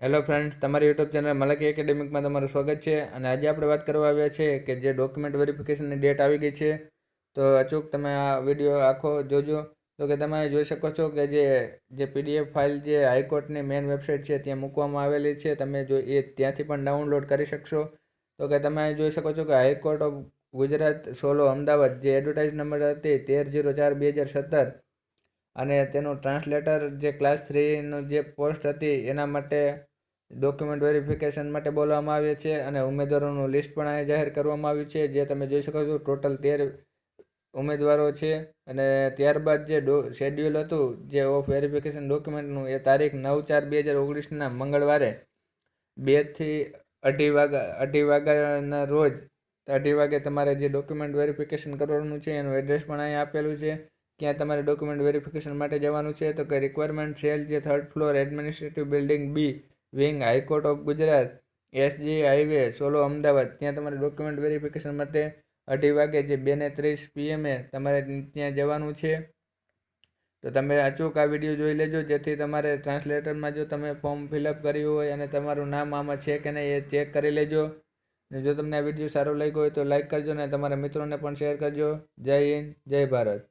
Hello friends, તમારી YouTube channel મલકી એકેડેમિકમાં તમારું સ્વાગત છે. અને આજે આપણે વાત કરવા આવ્યા છે કે જે ડોક્યુમેન્ટ વેરિફિકેશનની ડેટ આવી ગઈ છે, તો અચૂક તમે આ વિડીયો આખો જોજો. તો કે તમે જોઈ શકો છો કે જે પીડીએફ ફાઇલ જે હાઈકોર્ટની મેઇન વેબસાઇટ છે ત્યાં મૂકવામાં આવેલી છે. તમે જો એ ત્યાંથી પણ ડાઉનલોડ કરી શકશો. તો કે તમે જોઈ શકો છો કે high court of Gujarat solo Ahmedabad જે એડવર્ટાઇઝ નંબર હતી 13/04/2017 અને તેનું ટ્રાન્સલેટર જે ક્લાસ 3નું જે પોસ્ટ હતી એના માટે ડોક્યુમેન્ટ વેરિફિકેશન માટે બોલવામાં આવે છે. અને ઉમેદવારોનું લિસ્ટ પણ અહીં જાહેર કરવામાં આવ્યું છે, જે તમે જોઈ શકો છો. ટોટલ 13 ઉમેદવારો છે. અને ત્યારબાદ જે શેડ્યુલ હતું જે ઓફ વેરિફિકેશન ડોક્યુમેન્ટનું, એ તારીખ 9/4/2019ના મંગળવારે 2 થી 2:30 વાગ્યાના રોજ 2:30 વાગે તમારે જે ડોક્યુમેન્ટ વેરિફિકેશન કરવાનું છે એનું એડ્રેસ પણ અહીં આપેલું છે. ક્યાં તમારે ડોક્યુમેન્ટ વેરિફિકેશન માટે જવાનું છે, તો કે રિક્વાયરમેન્ટ સેલ જે 3rd floor administrative building B wing high court of Gujarat SG highway Sola Ahmedabad, ત્યાં તમારે ડોક્યુમેન્ટ વેરિફિકેશન માટે 2:30 વાગે જે 2:30 PM તમારે ત્યાં જવાનું છે. તો તમે અચૂક આ વિડીયો જોઈ લેજો, જેથી તમારે ટ્રાન્સલેટરમાં જો તમે ફોર્મ ફિલઅપ કર્યું હોય અને તમારું નામ આમાં છે કે નહીં એ ચેક કરી લેજો. અને જો તમને આ વિડીયો સારો લાગ્યો હોય તો લાઈક કરજો અને તમારા મિત્રોને પણ શેર કરજો. જય હિન્દ, જય ભારત.